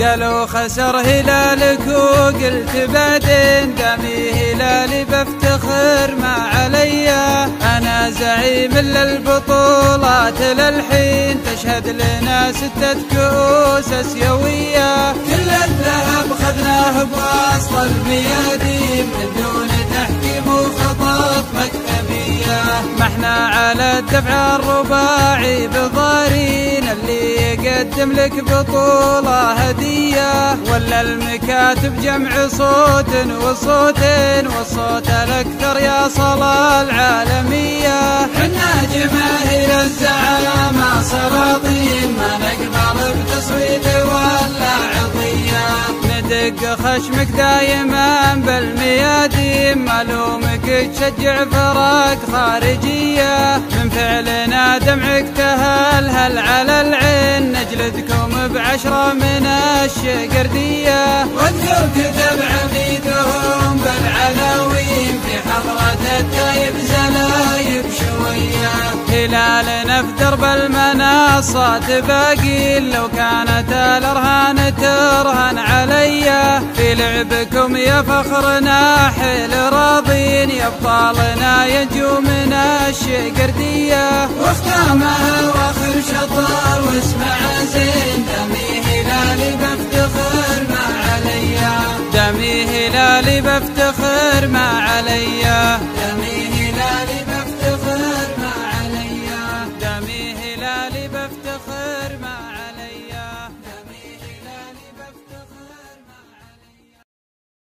قالوا خسر هلالك وقلت بعدين دامي هلالي بفتخر ما عليا. أنا زعيم للبطولات للحين تشهد لنا 6 كؤوس اسيوية. كل الذهب خذناه بوسط الميادين من دون تحكيم وخطط مكتبية. ما احنا على الدفع الرباعي بضارين اللي يقدم لك بطولة هدية، ولا المكاتب جمع صوت وصوتين والصوت الأكثر يا صلاة العالمية. حنا جماهير الزعامة سلاطين ما نقبل بتصويت ولا عطية. ندق خشمك دايما بالميادين ملومك تشجع فرق خارجية. من فعلنا دمعك تهلهل على العين نجلدكم ب10 من الشقردية. واذكر كتب عميدهم بالعناوين في حضرة التايب زلايب شوية. هلالنا في درب المنصات باقي لو كانت الأرهان ترهن عليا. في لعبكم يا فخرنا حيل راضين يا ابطالنا ينجو من الشقردية. واختامها واخر شطار واسمع زين دمي هلالي بفتخر ما عليا. دمي هلالي بفتخر